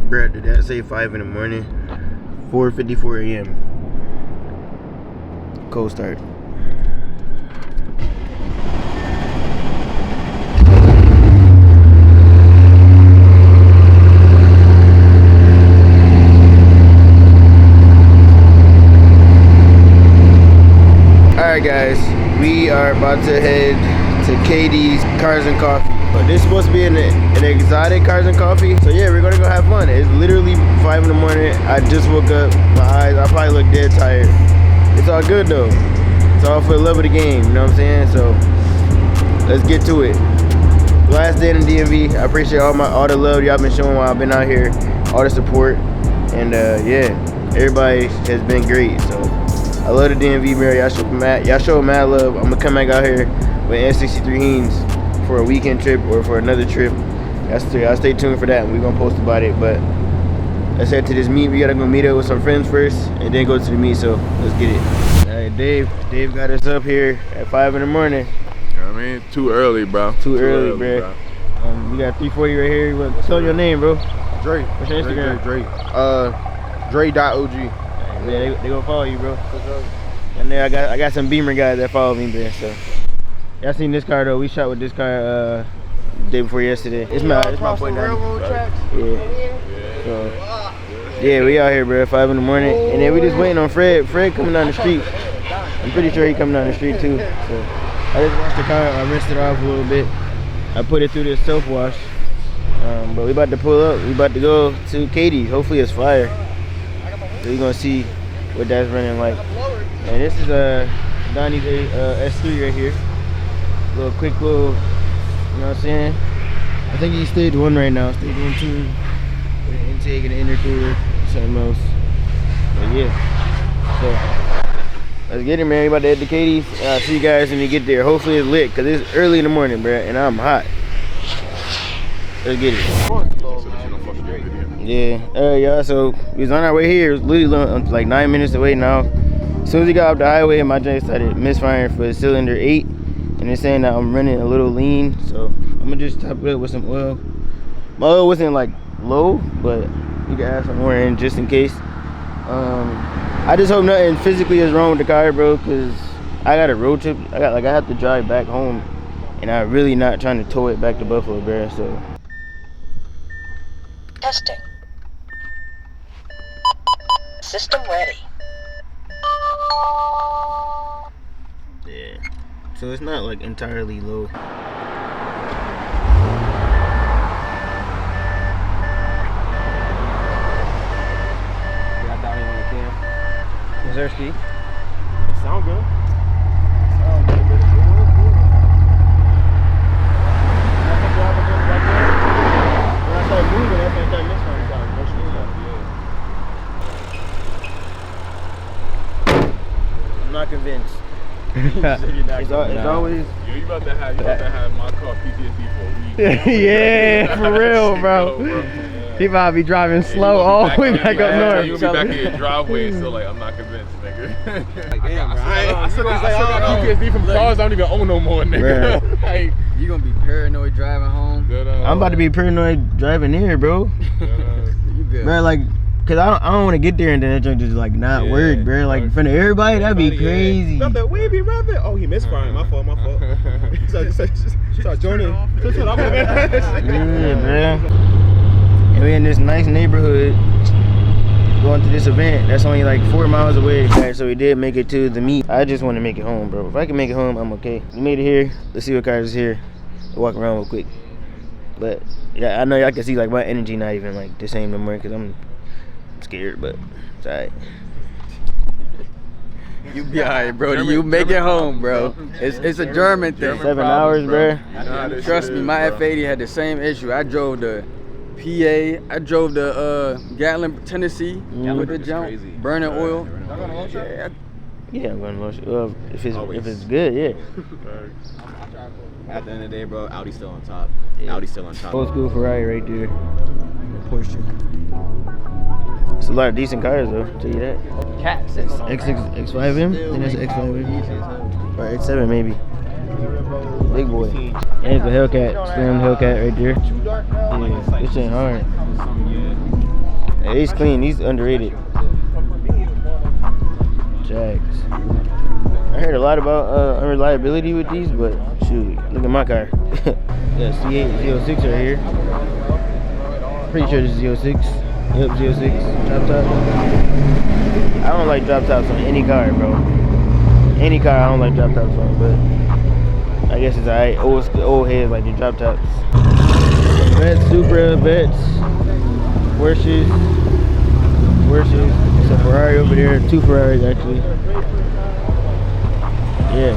Bruh, did that say 5 in the morning? 4:54 a.m. Cold start. Alright guys, we are about to head to Katie's Cars and Coffee. But this is supposed to be an exotic Cars and Coffee. So yeah, we're gonna go have fun. It's literally 5 in the morning. I just woke up. My eyes, I probably look dead tired. It's all good though. It's all for the love of the game, you know what I'm saying? So let's get to it. Last day in the DMV. I appreciate all the love y'all been showing while I've been out here, all the support, and yeah, everybody has been great. So I love the DMV, bro. Y'all show mad love. I'm gonna come back out here with N63 Heens for a weekend trip or for another trip. Y'all stay tuned for that, and we're gonna post about it. But let's head to this meet. We gotta go meet up with some friends first, and then go to the meet. So let's get it. All right, Dave got us up here at 5 in the morning. You know what I mean? Too early, bro. Too early, bro. We got 340 right here. Tell your name, bro. Dre. What's your Instagram? Dre. Dre.og. Yeah, they gonna follow you, bro. And then I got some Beamer guys that follow me, man. So y'all seen this car though? We shot with this car day before yesterday. It's my boy railroad tracks. Yeah. So yeah, we out here, bro. 5 in the morning, and then we just waiting on Fred. Fred coming down the street. I'm pretty sure he coming down the street too. So I just washed the car. I rinsed it off a little bit. I put it through this self wash. But we about to pull up. We about to go to Katie's. Hopefully it's fire. So you're gonna see what that's running like. And this is Donnie's S3 right here. Quick little, you know what I'm saying? I think he's stage 1 right now. Stage 1, 2, with an intake and an intercooler, something else. But yeah, so let's get it, man. We about to head to Katie's. I'll see you guys when you get there. Hopefully it's lit, cause it's early in the morning, bro, and I'm hot. Let's get it. Yeah, y'all, so we was on our way here. It was literally like 9 minutes away now. As soon as we got off the highway, my joint started misfiring for cylinder 8, and it's saying that I'm running a little lean, so I'm gonna just top it up with some oil. My oil wasn't like low, but you can add some more in just in case. I just hope nothing physically is wrong with the car, bro, cause I got a road trip. I have to drive back home, and I'm really not trying to tow it back to Buffalo, bro. So testing. System ready. yeah, so it's not like entirely low. Is there speed? It sound good. Sound good, but it was good. When I start moving, that's when I start misfiring. I'm not convinced. It's always. Yo, you about to have my car PTSD for a week. Yeah, for real, bro. He about to be driving slow all the way back up north. You'll be back in your driveway, so like, I'm not convinced, nigga. I still got PTSD from cars I don't even own no more, nigga. Like, you gonna be paranoid driving home? I'm about to be paranoid driving here, bro. You good? Bro, like, cause I don't want to get there and then that junk just like not work, bro. Like in front of everybody, that'd be crazy. Where he be rapping? Oh, he misfiring. My fault. Start joining. Yeah, bro. And we in this nice neighborhood going to this event that's only like 4 miles away. Alright, so we did make it to the meet. I just want to make it home, bro. If I can make it home, I'm okay. We made it here. Let's see what cars is here. We'll walk around real quick. But yeah, I know y'all can see like my energy not even like the same no more because I'm scared, but it's alright. You be alright, bro. You make it home, bro. It's a German thing. 7 hours, bro. Trust me, my F80 had the same issue. I drove the PA. I drove the Gatlin, Tennessee with the jump, burning oil. Yeah, I'm gonna launch. If it's good, yeah. At the end of the day, bro, Audi's still on top. Yeah. Audi's still on top. Old school Ferrari right there. Porsche. It's a lot of decent cars though, tell you that. Cats. X5M? I think that's an X5M. Or X7 maybe. Big boy. And it's a Hellcat, slim Hellcat right there. Yeah, this ain't hard. Yeah, he's clean. He's underrated. Jags. I heard a lot about unreliability with these, but shoot, look at my car. Yeah, C8 06 right here. Pretty sure this is 06. Yep, 06. Drop top. I don't like drop tops on any car, bro. Any car I don't like drop tops on, but I guess it's alright. Old heads like the drop tops. Vets, Supra, Vets, Porsches. It's a Ferrari over there. 2 Ferraris actually. Yeah.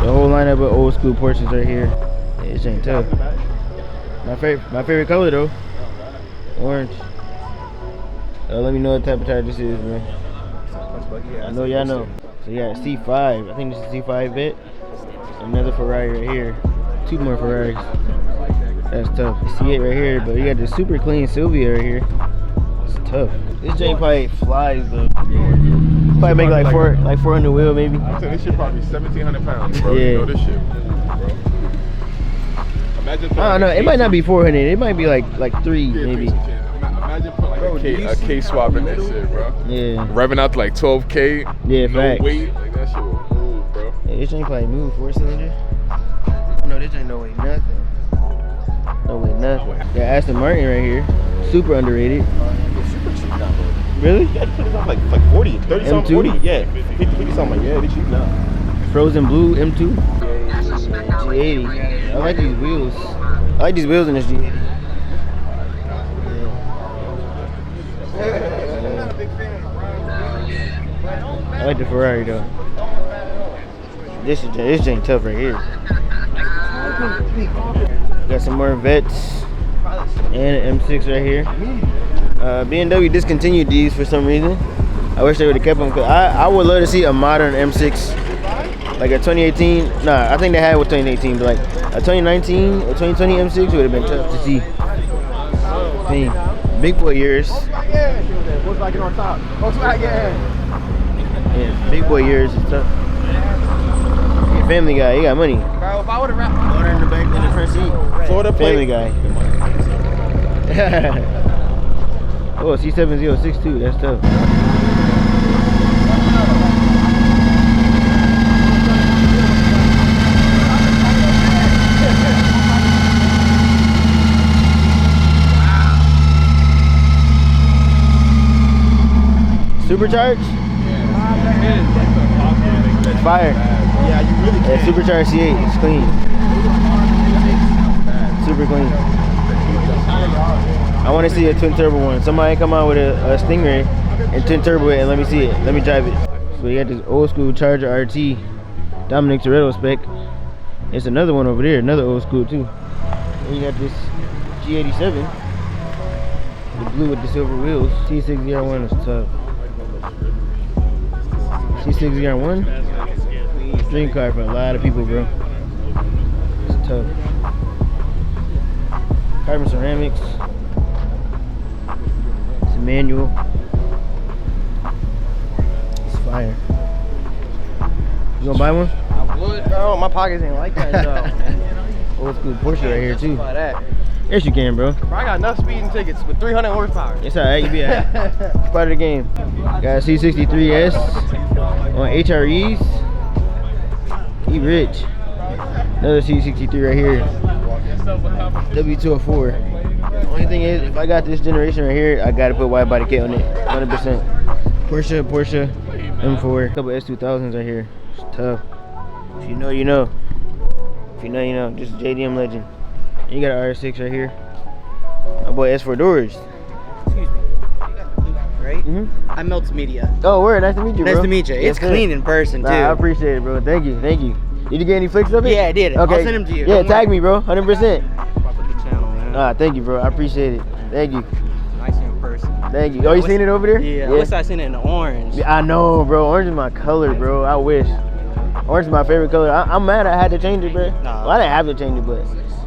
The whole lineup of old school Porsches right here. Yeah, this ain't tough. My favorite color though. Orange. Let me know what type of tire this is, man. I know y'all know. So yeah, C5. I think this is C5 vet. Another Ferrari right here. 2 more Ferraris. That's tough. C8 right here, but you got the super clean Sylvia right here. It's tough. This J probably flies though. Probably make like 400 wheel maybe. I'm saying this shit probably 1,700 pounds, bro. Yeah. You know this shit, bro. Imagine I don't know. It might not be 400. It might be like 3 maybe. Imagine putting like a K swap in that shit, bro. Yeah. Revving out to like 12K. Yeah, no facts. weight. Like that shit will move, bro. Yeah, this ain't probably move 4-cylinder. No, this ain't no way nothing. No way nothing. Got Aston Martin right here. Super underrated. Super cheap now, bro. Really? Yeah, they put it up like 40, 30 something, M2? 40. Yeah, 50 something. Yeah, they cheap now. Frozen blue M2. G80. I like these wheels. I like these wheels in this G80. I like the Ferrari though. This ain't tough right here. Got some more Vets and an M6 right here. BMW discontinued these for some reason. I wish they would have kept them. Cause I would love to see a modern M6, like a 2018. Nah, I think they had with 2018, but like a 2019 or 2020 M6 would have been tough to see. Dang. Big boy years. Volkswagen on top. Volkswagen. Yeah, big boy years is tough. Yeah, Family Guy, he got money. Bro, if I would have wrapped Order in the back in the front seat. Florida Family plate. Guy. Oh, C706 too. That's tough. Supercharged? It's fire. Yeah, you really Yeah, supercharged C8. It's clean. Super clean. I want to see a twin turbo one. Somebody come out with a Stingray and twin turbo it and let me see it. Let me drive it. So you got this old school Charger RT, Dominic Toretto spec. It's another one over there, another old school too. And you got this G87, the blue with the silver wheels. C6ZR1 is tough. C6ZR1, dream car for a lot of people, bro. It's tough. Carbon ceramics. It's a manual. It's fire. You gonna buy one? I would. Bro, my pockets ain't like that though. Old school Porsche right here too. Buy that. Yes, you can, bro. Bro, I got enough speeding tickets with 300 horsepower. It's alright. You be alright. It's part of the game. Got a C63S on HREs. He rich. Another C63 right here. W204. Only thing is, if I got this generation right here, I gotta put wide body kit on it. 100%. Porsche M4. Couple S2000s right here. It's tough. If you know, you know. If you know, you know. Just JDM legend. And you got an RS6 right here. My boy S4 doors. Excuse me. You got the blue, right? I'm Melts Media. Oh, word. Nice to meet you, bro. Nice to meet you. Yes, It's sir. clean in person, too. Nah, I appreciate it, bro. Thank you. Thank you. Did you get any flicks of it? Yeah, I did. Okay. I'll send them to you. Yeah, Don't tag worry. me, bro. 100%. Fuck with the channel, man. Ah, thank you, bro. I appreciate it. Thank you. Nice in person. Thank you. Oh, you seen it over there? Yeah, I wish I seen it in the orange. Yeah, I know, bro. Orange is my color, bro. I wish. Orange is my favorite color. I'm mad I had to change it, bro. Nah. Well, I didn't have to change it, but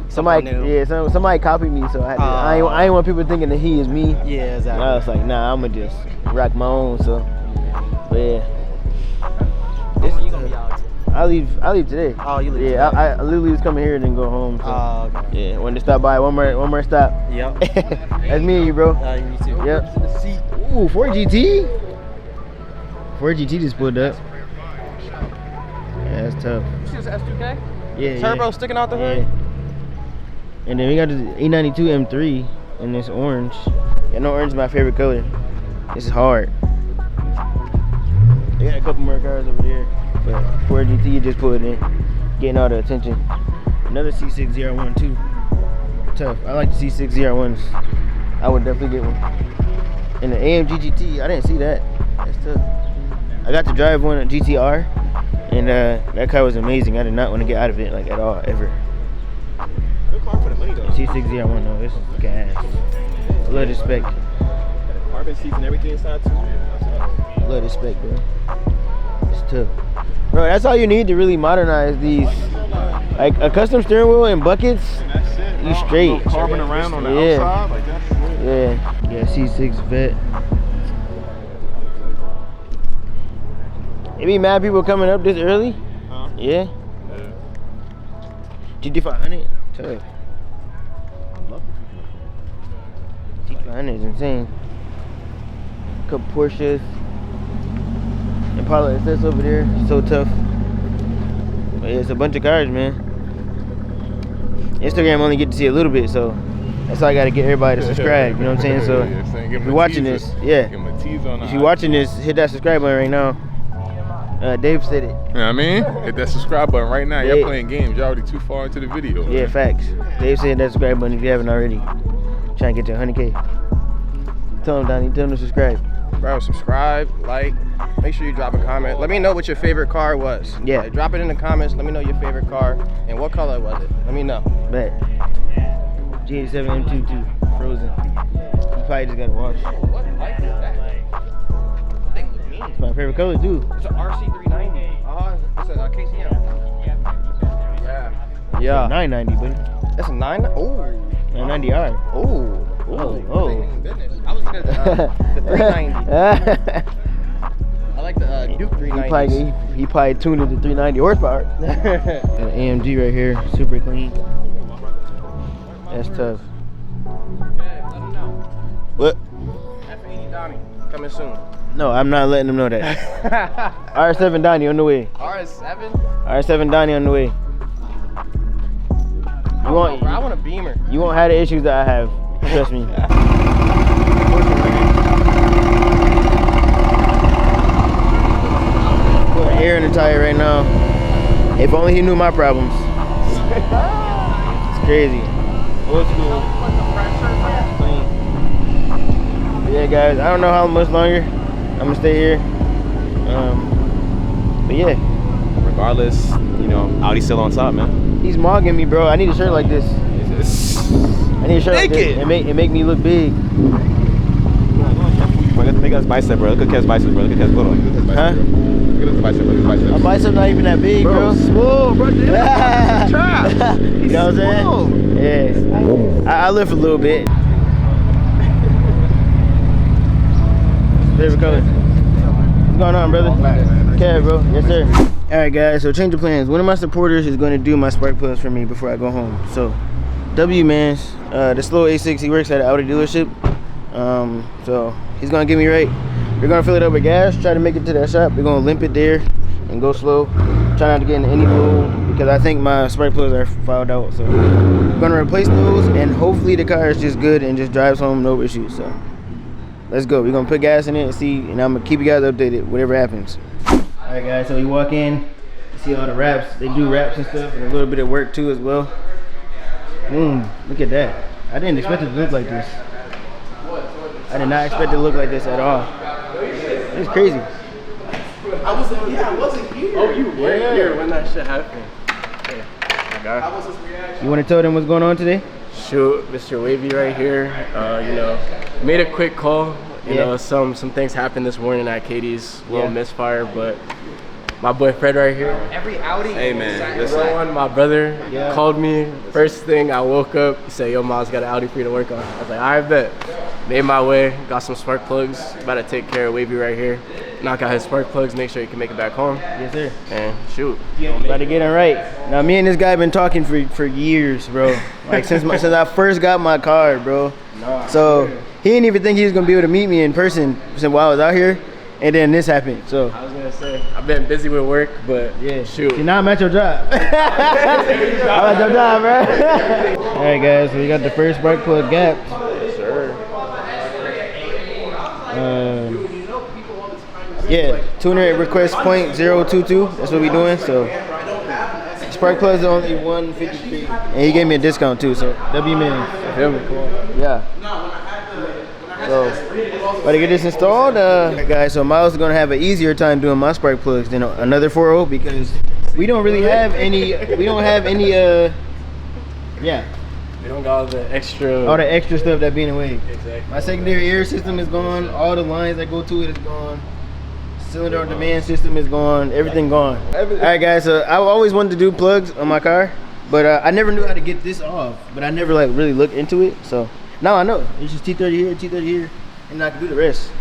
somebody, Something new. yeah, somebody copied me, so I had to. I ain't want people thinking that he is me. Yeah, exactly. I was like, nah, I'ma just rock my own. So, but yeah. When you gonna be out? I leave today. Oh, you leave Yeah, today. I literally was coming here and then go home. So. Oh, okay. Yeah, wanted to stop by. One more stop. Yep. That's me and you, bro. You too. Yep. Ooh, 4GT. 4GT just pulled up. Yeah, that's tough. You see this S2K? Yeah. Turbo sticking out the hood? And then we got the E92 M3 in this orange. Yeah, no, orange is my favorite color. This is hard. They got a couple more cars over there, but 4GT just pulled in, getting all the attention. Another C6 ZR1 too. Tough. I like the C6 ZR1s. I would definitely get one. And the AMG GT, I didn't see that. That's tough. I got to drive one at GTR, and that car was amazing. I did not want to get out of it like at all, ever. Good car for the money though. C6 ZR1 though, this is gas. I love the spec. Carbon seats and everything inside too. I love the spec, bro. It's tough. Bro, that's all you need to really modernize these. Like a custom steering wheel and buckets, you straight. Carbon around on the outside, like that's Yeah, C6 Vet. It be mad people coming up this early? Huh? Yeah. GT500, tough. GT500 is insane. Couple Porsches. Impala SS over there, so tough. But yeah, it's a bunch of cars, man. Instagram only get to see a little bit, so that's why I gotta get everybody to subscribe. You know what I'm saying? So if you're watching this, yeah. If you're watching this, hit that subscribe button right now. Dave said it. You know what I mean? Hit that subscribe button right now. Yeah. Y'all playing games. Y'all already too far into the video. Yeah, man. facts. Dave said that subscribe button if you haven't already. Trying to get to 100K. Tell him, Donnie. Tell him to subscribe. Bro, subscribe, like, make sure you drop a comment. Let me know what your favorite car was. Yeah. Like, drop it in the comments. Let me know your favorite car and what color was it. Let me know. Bet. G87 M22 frozen. You probably just gotta wash. What light is that? That thing look mean. It's my favorite color too. It's an RC390. It's a KCM. Yeah. 990, buddy. That's a 9. Oh. 990R. Oh. Oh. I was looking at the 390. I like the Duke 390. He probably tuned it to 390 horsepower. Got an AMG right here, super clean. That's tough. Okay, let them know. What? F80 Donnie, coming soon. No, I'm not letting them know that. R7 Donnie on the way. RS7? R7 Donnie on the way. You want? I want a Beamer. You won't have the issues that I have. Trust me. Put air in the tire right now. If only he knew my problems. It's crazy. Old school. But yeah, guys, I don't know how much longer I'm gonna stay here. But yeah. Regardless, you know, Audi still on top, man. He's mogging me, bro. I need a shirt like this. I need a shirt like this. It make me look big. Make us bicep, bro. Look at Kev's bicep, bro. Look at Kev's photo. Huh? Look at his bicep, bro. Look at his bicep. My biceps not even that big, bro. Small, bro. Dude. You know what I'm saying? Yeah. I lift a little bit. Favorite color? What's going on, brother? Kev, bro. Yes, sir. All right, guys. So change of plans. One of my supporters is going to do my spark plugs for me before I go home. So W Mans, the slow A6. He works at an Audi dealership. So he's gonna get me right. We're gonna fill it up with gas, try to make it to that shop. We're gonna limp it there and go slow. Try not to get in any flow because I think my spark plugs are fouled out. So we're gonna replace those and hopefully the car is just good and just drives home no issues. So let's go. We're gonna put gas in it and see, and I'm gonna keep you guys updated whatever happens. All right, guys. So we walk in, see all the wraps. They do wraps and stuff, and a little bit of work too as well. Look at that. I didn't expect it to look like this. I did not expect it to look like this at all. It's crazy. I wasn't here. Oh, you were here when that shit happened. Okay. How was his reaction? You want to tell them what's going on today? Shoot, Mr. Wavy right here. You know, made a quick call. You know, some things happened this morning at Katie's. Little misfire, but my boy Fred right here. Every Audi. Hey, man. Listen, my brother called me. First thing I woke up, he said, "Yo, Mom's got an Audi for you to work on." I was like, "I bet." Made my way, got some spark plugs. About to take care of Wavy right here. knock out his spark plugs, make sure he can make it back home. Yes, sir. And shoot. About to get it right. Now, me and this guy been talking for years, bro. Like since I first got my car, bro. So he didn't even think he was gonna be able to meet me in person while I was out here, and then this happened. So I was gonna say I've been busy with work, but yeah, shoot. See, now I'm at your job. I'm at your job, bro. All right, guys. So we got the first spark plug gapped. Yes, sir. Yeah, tuner request 0.022. That's what we doing. So spark plugs are only 153, and he gave me a discount too. So W man. Yeah. So, about to get this installed, guys. So Miles is gonna have an easier time doing my spark plugs than another 4.0 because we don't really have any. We don't have any. Yeah. We don't got all the extra stuff that being away. Exactly. My secondary air system is gone. All the lines that go to it is gone. Cylinder on demand system is gone. Everything gone. All right, guys. So I always wanted to do plugs on my car, but I never knew how to get this off. But I never like really looked into it. So now I know. It's just T30 here, T30 here, and I can do the rest.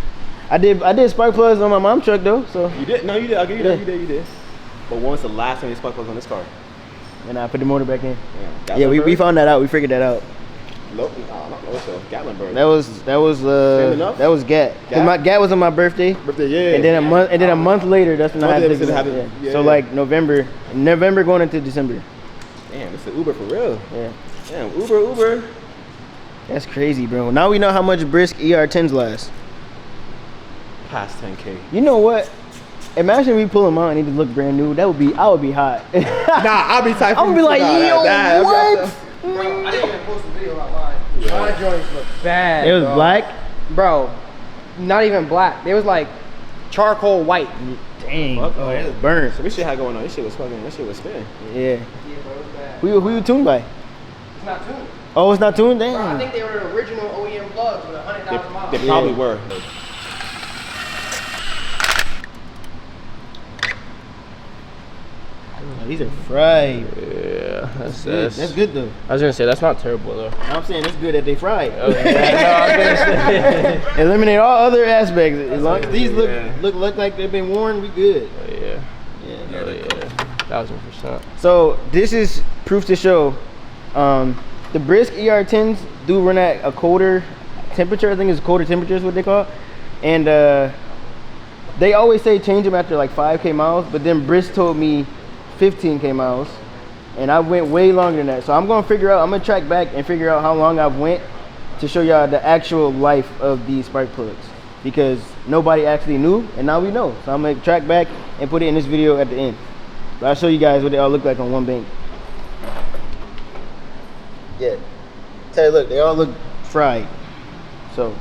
I did spark plugs on my mom's truck though. So You did? No, you did. I'll give you that. You did. But when was the last time you spark plugs on this car? and I put the motor back in. Yeah, we found that out. We figured that out. Not Loso, Gatlinburg. That was Gat. Cause my Gat was on my birthday. Yeah. And then a month later, that's when I had to yeah. So like November going into December. Damn, it's an Uber for real. Yeah. Damn, Uber. That's crazy, bro. Now we know how much brisk ER10s last. Past 10K. You know what? Imagine we pull them out and they just look brand new. I would be hot. Nah, I'll be typing. I'm gonna be like, yo, what? Bro, I didn't even post a video online. My joints look bad. It was bro. black? Bro, not even black. It was like charcoal white. Dang. Oh, it was burnt. So this shit had going on. This shit was fucking. This shit was spin. Yeah. Yeah, bro, it was bad. Who you tuned by? It's not tuned. Oh, it's not tuned? Damn. Bro, I think they were the original OEM plugs with 100,000 miles. They probably were. Oh, these are fried. Yeah, that's Good. That's good though. I was gonna say that's not terrible though. I'm saying it's good that they fried. Okay. Eliminate all other aspects. As long as these look like they've been worn, we good. Yeah. Yeah. 1000%. So this is proof to show. The brisk ER10s do run at a colder temperature. I think it's colder temperature is what they call it. And they always say change them after like 5K miles, but then brisk told me 15K miles, and I went way longer than that. So I'm gonna track back and figure out how long I've went to show y'all the actual life of these spark plugs, because nobody actually knew, and now we know. So I'm gonna track back and put it in this video at the end. But I'll show you guys what they all look like on one bank. Yeah, tell you, look, they all look fried. So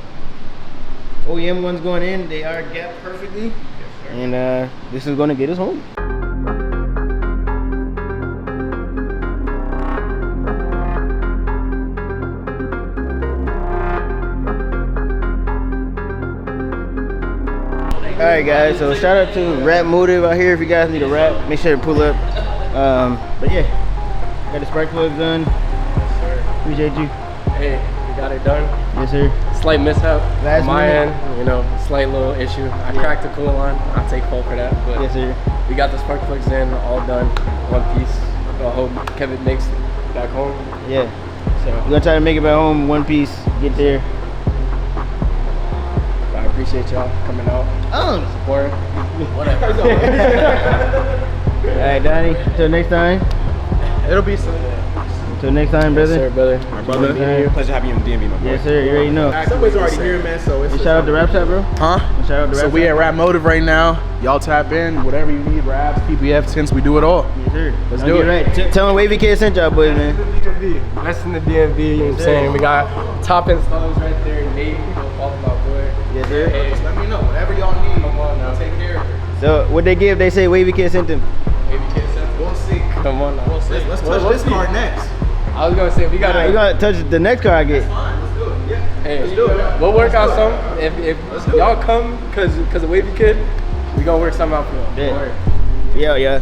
OEM ones going in, they are gapped perfectly. Yes, sir. And this is gonna get us home. All right, guys. So shout out to Rap Motive out here. If you guys need a rap, make sure to pull up. But yeah, got the spark plugs done. Appreciate you. Hey, we got it done. Yes, sir. Slight mishap Last on my minute. end, you know, slight little issue. I cracked the coolant line. I'll take fault for that. But Yes, sir. we got the spark plugs in, all done, one piece. I hope Kevin makes it back home. Yeah. So We're gonna try to make it back home one piece. Get there. I appreciate y'all coming out, supporting. Whatever. All right, Donnie. Until next time. It'll be some. Until next time, brother. Yes, sir, brother. My brother. Pleasure having you in DMV, my boy. Yes, sir. You already know. Somebody's already here, man. So it's Shout out to Rap Shop, bro. Huh? Shout out to So Rap we Shop. at Rap Motive right now. Y'all tap in, whatever you need, raps, PPF, tints, we do it all. Yes, sir. Let's Don't do get it. Right. Tell them Wavy Kid sent y'all, boys, man. That's in the DMV, you know what I'm saying? We got top installers right there, Nate, all my boy. Yes, sir. Just let me know, whatever y'all need, come on now, take care of it. So what they give? They say Wavy Kid sent them. Maybe kids sent We'll see. Come on now. Let's touch this card next. I was gonna say we got You gotta touch the next car I get. Fine, let's do it. Yeah. Hey, we'll work out some. If y'all come cause of Wavy Kid, we gonna work something out for y'all. Yeah. Yeah.